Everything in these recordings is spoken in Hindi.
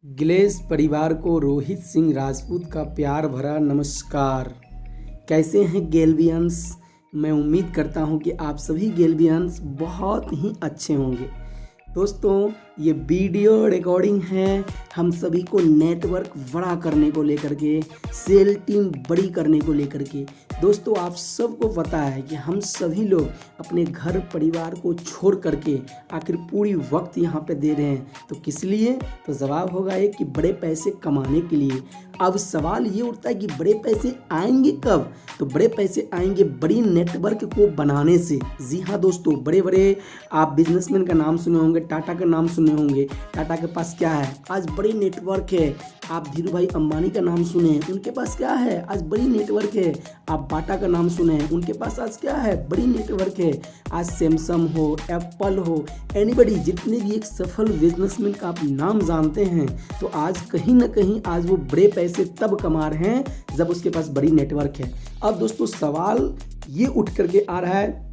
गिलेस परिवार को रोहित सिंह राजपूत का प्यार भरा नमस्कार। कैसे हैं गेलवियंस? मैं उम्मीद करता हूं कि आप सभी गेलवियंस बहुत ही अच्छे होंगे। दोस्तों, ये वीडियो रिकॉर्डिंग है हम सभी को नेटवर्क बड़ा करने को लेकर के, सेल टीम बड़ी करने को लेकर के। दोस्तों, आप सबको पता है कि हम सभी लोग अपने घर परिवार को छोड़ करके आखिर पूरी वक्त यहाँ पे दे रहे हैं, तो किस लिए? तो जवाब होगा एक कि बड़े पैसे कमाने के लिए। अब सवाल ये उठता है कि बड़े पैसे आएंगे कब? तो बड़े पैसे आएंगे बड़ी नेटवर्क को बनाने से। जी हाँ दोस्तों, बड़े बड़े आप बिजनेसमैन का नाम सुने होंगे, टाटा का नाम सुने होंगे। टाटा के पास क्या है? आज बड़ी नेटवर्क है। आप धीरू भाई अंबानी का नाम सुने हैं, उनके पास क्या है? आज बड़ी नेटवर्क है। आप बाटा का नाम सुने हैं, उनके पास आज क्या है? बड़ी नेटवर्क है। आज सैमसंग हो, एप्पल हो, एनीबडी, जितने भी एक सफल बिजनेसमैन का आप नाम जानते हैं, तो आज कहीं ना कहीं आज वो बड़े पैसे तब कमा रहे हैं जब उसके पास बड़ी नेटवर्क है। अब दोस्तों, सवाल ये उठ करके आ रहा है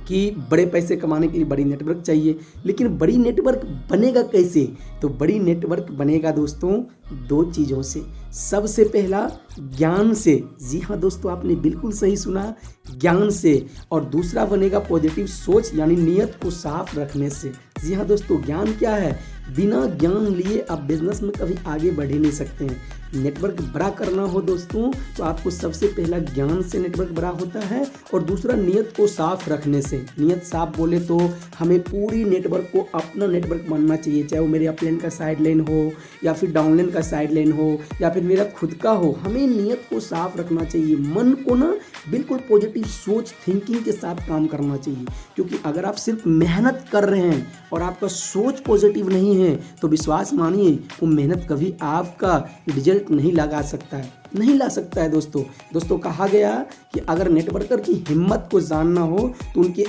कि बड़े पैसे कमाने के लिए बड़ी नेटवर्क चाहिए, लेकिन बड़ी नेटवर्क बनेगा कैसे? तो बड़ी नेटवर्क बनेगा दोस्तों दो चीज़ों से। सबसे पहला ज्ञान से। जी हाँ दोस्तों, आपने बिल्कुल सही सुना, ज्ञान से। और दूसरा बनेगा पॉजिटिव सोच, यानी नीयत को साफ रखने से। जी हाँ दोस्तों, ज्ञान क्या है? बिना ज्ञान लिए आप बिजनेस में कभी आगे बढ़ ही नहीं सकते हैं। नेटवर्क बड़ा करना हो दोस्तों, तो आपको सबसे पहला ज्ञान से नेटवर्क बड़ा होता है, और दूसरा नीयत को साफ रखने से। नीयत साफ बोले तो हमें पूरी नेटवर्क को अपना नेटवर्क मानना चाहिए, चाहे वो मेरे अपलाइन का साइड लाइन हो, या फिर डाउनलाइन का साइड लाइन हो, या फिर मेरा खुद का हो। हमें नीयत को साफ रखना चाहिए, मन को ना बिल्कुल पॉजिटिव सोच थिंकिंग के साथ काम करना चाहिए। क्योंकि अगर आप सिर्फ मेहनत कर रहे हैं और आपका सोच पॉजिटिव नहीं है, तो विश्वास मानिए वो मेहनत कभी आपका रिजल्ट नहीं लगा सकता है, नहीं ला सकता है। दोस्तों कहा गया कि अगर नेटवर्कर की हिम्मत को जानना हो तो उनकी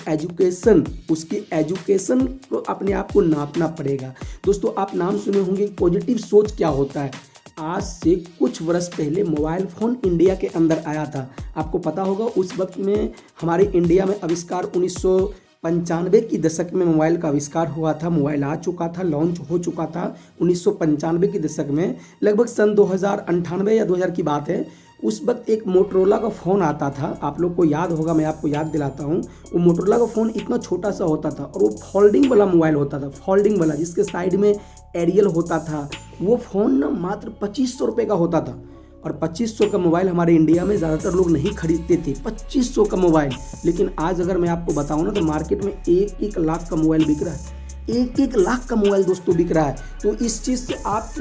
उसकी एजुकेशन को अपने आप को नापना पड़ेगा। दोस्तों, आप नाम सुने होंगे पॉजिटिव सोच क्या होता है। आज से कुछ वर्ष पहले मोबाइल फ़ोन इंडिया के अंदर आया था। आपको पता होगा उस वक्त में हमारे इंडिया में आविष्कार 1995 की दशक में मोबाइल का आविष्कार हुआ था। मोबाइल आ चुका था, लॉन्च हो चुका था 1995 की दशक में। लगभग सन 2098 या 2000 की बात है। उस वक्त एक मोटरोला का फ़ोन आता था, आप लोग को याद होगा, मैं आपको याद दिलाता हूँ। वो मोटरोला का फ़ोन इतना छोटा सा होता था, और वो फोल्डिंग वाला मोबाइल होता था, फोल्डिंग वाला, जिसके साइड में एरियल होता था। वो फ़ोन ना मात्र 2500 रुपये का होता था, और 2500 का मोबाइल हमारे इंडिया में ज़्यादातर लोग नहीं खरीदते थे। 2500 का मोबाइल। लेकिन आज अगर मैं आपको बताऊँ ना, तो मार्केट में 1-1 लाख का मोबाइल बिक रहा है। 1-1 लाख का मोबाइल दोस्तों बिक रहा है। तो इस चीज़ से आप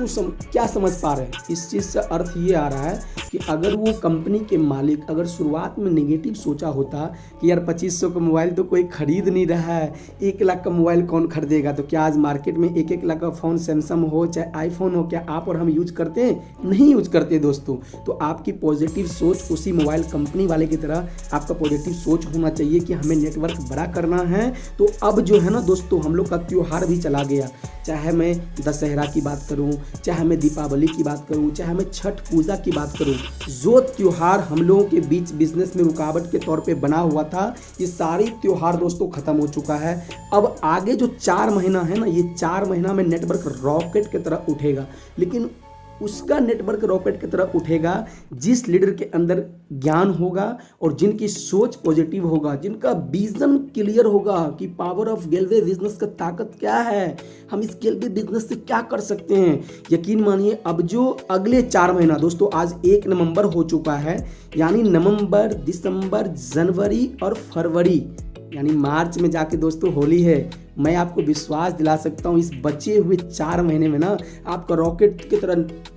क्या समझ पा रहे हैं? इस चीज़ से अर्थ ये आ रहा है कि अगर वो कंपनी के मालिक अगर शुरुआत में नेगेटिव सोचा होता कि यार 2500 का मोबाइल तो कोई खरीद नहीं रहा है, 1 लाख का मोबाइल कौन खरीदेगा, तो क्या आज मार्केट में 1-1 लाख का फ़ोन, सैमसंग हो चाहे आईफोन हो, क्या आप और हम यूज करते हैं? नहीं यूज करते दोस्तों। तो आपकी पॉजिटिव सोच उसी मोबाइल कंपनी वाले की तरह आपका पॉजिटिव सोच होना चाहिए कि हमें नेटवर्क बड़ा करना है। तो अब जो है ना दोस्तों, हम लोग का त्योहार भी चला गया। चाहे मैं दशहरा की बात करूं, चाहे मैं दीपावली की बात करूं, चाहे मैं छठ पूजा की बात करूं, जो त्योहार हम लोगों के बीच बिजनेस में रुकावट के तौर पे बना हुआ था, ये सारी त्योहार दोस्तों खत्म हो चुका है। अब आगे जो 4 महीना है ना, ये 4 महीना में नेटवर्क रॉकेट की तरह उठेगा। लेकिन उसका नेटवर्क रॉकेट की तरह उठेगा जिस लीडर के अंदर ज्ञान होगा, और जिनकी सोच पॉजिटिव होगा, जिनका विजन क्लियर होगा कि पावर ऑफ गेलवे बिजनेस का ताकत क्या है, हम इस गेलवे बिजनेस से क्या कर सकते हैं। यकीन मानिए, अब जो अगले 4 महीना दोस्तों, आज 1 नवंबर हो चुका है, यानी नवंबर, दिसंबर, जनवरी और फरवरी, यानी मार्च में जाके दोस्तों होली है। मैं आपको विश्वास दिला सकता हूँ, इस बचे हुए 4 महीने में ना आपका रॉकेट की तरह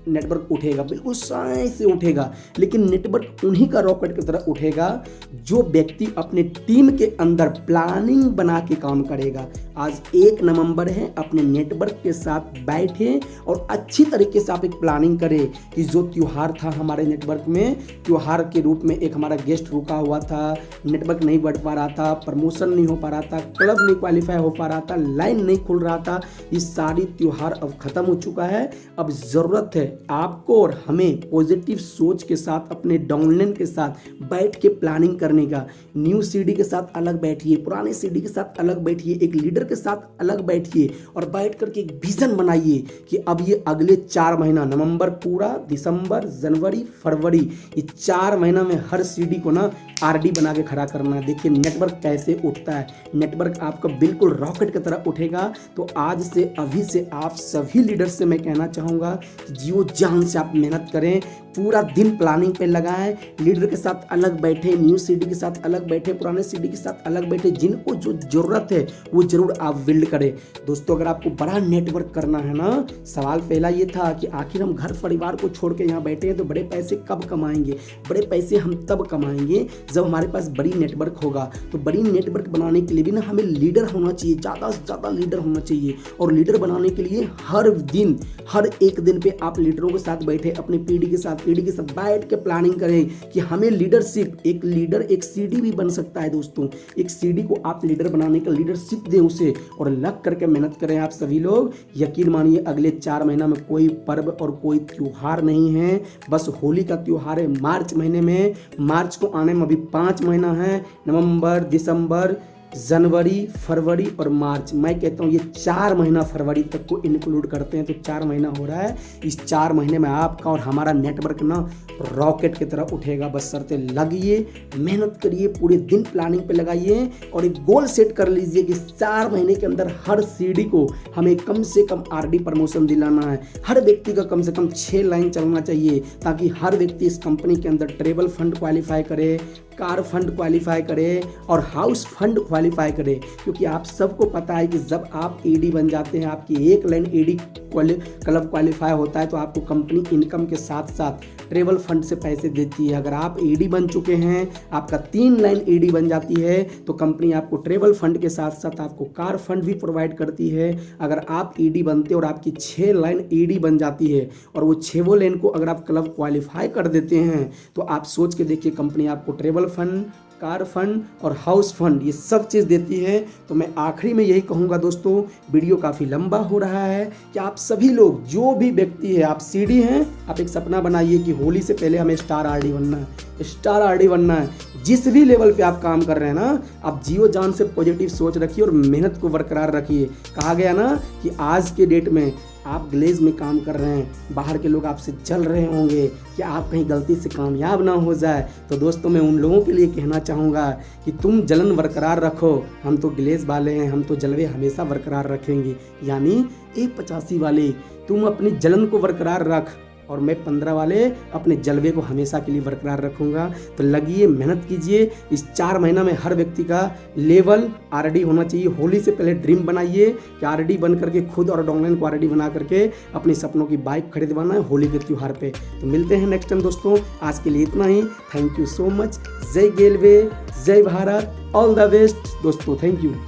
नेटवर्क उठेगा, बिल्कुल साए से उठेगा। लेकिन नेटवर्क उन्हीं का रॉकेट की तरह उठेगा जो व्यक्ति अपने टीम के अंदर प्लानिंग बना के काम करेगा। आज 1 नवंबर है, अपने नेटवर्क के साथ बैठे और अच्छी तरीके से आप एक प्लानिंग करें कि जो त्योहार था हमारे नेटवर्क में, त्योहार के रूप में एक हमारा गेस्ट रुका हुआ था, नेटवर्क नहीं बढ़ पा रहा था, प्रमोशन नहीं हो पा रहा था, क्लब नहीं क्वालिफाई हो पा रहा रहा था, लाइन नहीं खुल रहा था। ये सारी त्योहार अब खत्म हो चुका है। अब ज़रूरत है आपको और हमें पॉजिटिव सोच के साथ, अपने डाउनलाइन के साथ बैठ के प्लानिंग करने का। न्यू सीडी के साथ अलग बैठिए, पुराने सीडी के साथ अलग बैठिए, एक लीडर के साथ अलग बैठिए और बैठ करके एक विजन बनाइए कि अब ये अगले 4 महीना, नवंबर पूरा, दिसंबर, जनवरी, फरवरी, ये 4 महीना में हर सीडी को ना आरडी बना के खड़ा करना है। देखिए नेटवर्क कैसे उठता है, नेटवर्क आपका बिल्कुल रॉकेट की तरह उठेगा। तो आज से, अभी से आप सभी लीडर से मैं कहना चाहूँगा कि जियो जान से आप मेहनत करें, पूरा दिन प्लानिंग पे लगाएं, लीडर के साथ अलग बैठे, न्यू सीडी के साथ अलग बैठे, पुराने सीडी के साथ अलग बैठे, जिनको जो जरूरत है वो जरूर आप बिल्ड करें। दोस्तों अगर आपको बड़ा नेटवर्क करना है ना, सवाल पहला ये था कि आखिर हम घर परिवार को छोड़ के यहाँ बैठे हैं तो बड़े पैसे कब कमाएंगे। बड़े पैसे हम तब कमाएंगे जब हमारे पास बड़ी नेटवर्क होगा। तो बड़ी नेटवर्क बनाने के लिए भी ना हमें लीडर होना चाहिए, ज़्यादा से ज़्यादा लीडर होना चाहिए। और लीडर बनाने के लिए हर दिन, हर एक दिन पे आप लीडरों के साथ बैठे, अपने पीढ़ी के साथ बैठ के प्लानिंग करें कि हमें लीडरशिप, एक लीडर एक सीडी भी बन सकता है दोस्तों। एक सीडी को आप लीडर बनाने का लीडरशिप दें उसे, और लग करके मेहनत करें आप सभी लोग। यकीन मानिए अगले 4 महीना में कोई पर्व और कोई त्योहार नहीं है, बस होली का त्योहार है मार्च महीने में। मार्च को आने में अभी 5 महीना है, नवंबर, दिसंबर, जनवरी, फरवरी और मार्च। मैं कहता हूँ ये 4 महीना फरवरी तक को इंक्लूड करते हैं तो 4 महीना हो रहा है। इस 4 महीने में आपका और हमारा नेटवर्क ना रॉकेट की तरह उठेगा। बस शर्तें लगिए, मेहनत करिए, पूरे दिन प्लानिंग पे लगाइए और एक गोल सेट कर लीजिए कि 4 महीने के अंदर हर सीडी को हमें कम से कम आरडी प्रमोशन दिलाना है। हर व्यक्ति का कम से कम 6 लाइन चलना चाहिए ताकि हर व्यक्ति इस कंपनी के अंदर ट्रेवल फंड क्वालिफाई करे, कार फंड क्वालिफाई करे और हाउस फंड क्वालिफाई करे। क्योंकि आप सबको पता है कि जब आप ईडी बन जाते हैं, आपकी एक लाइन ईडी क्लब क्वालिफाई होता है तो आपको कंपनी इनकम के साथ साथ ट्रेवल फंड से पैसे देती है। अगर आप ईडी बन चुके हैं, आपका 3 लाइन ईडी बन जाती है तो कंपनी आपको ट्रेवल फंड के साथ साथ आपको कार फंड भी प्रोवाइड करती है। अगर आप ईडी बनते और आपकी 6 लाइन ईडी बन जाती है और वो 6 लाइन को अगर आप क्लब क्वालिफाई कर देते हैं तो आप सोच के देखिए कंपनी आपको ट्रेवल फंड, कार फंड और हाउस फंड ये सब चीज़ देती है। तो मैं आखिरी में यही कहूँगा दोस्तों, वीडियो काफ़ी लंबा हो रहा है कि आप सभी लोग, जो भी व्यक्ति है, आप सीडी हैं, आप एक सपना बनाइए कि होली से पहले हमें स्टार आरडी बनना है, स्टार आरडी बनना है। जिस भी लेवल पे आप काम कर रहे हैं ना, आप जियो जान से पॉजिटिव सोच रखिए और मेहनत को बरकरार रखिए। कहा गया ना कि आज के डेट में आप ग्लेज में काम कर रहे हैं, बाहर के लोग आपसे जल रहे होंगे कि आप कहीं गलती से कामयाब ना हो जाए। तो दोस्तों मैं उन लोगों के लिए कहना चाहूँगा कि तुम जलन बरकरार रखो, हम तो ग्लेज वाले हैं, हम तो जलवे हमेशा बरकरार रखेंगे। यानी 185 वाले तुम अपनी जलन को बरकरार रख और मैं 15 वाले अपने जलवे को हमेशा के लिए बरकरार रखूँगा। तो लगिए, मेहनत कीजिए। इस 4 महीना में हर व्यक्ति का लेवल आरडी होना चाहिए। होली से पहले ड्रीम बनाइए कि आरडी बन करके खुद और डाउनलाइन को आरडी बना करके अपने सपनों की बाइक खरीदवाना है होली के त्यौहार पे। तो मिलते हैं नेक्स्ट टाइम दोस्तों। आज के लिए इतना ही। Thank you so much. जय गेलवे, जय भारत, ऑल द बेस्ट दोस्तों। Thank you.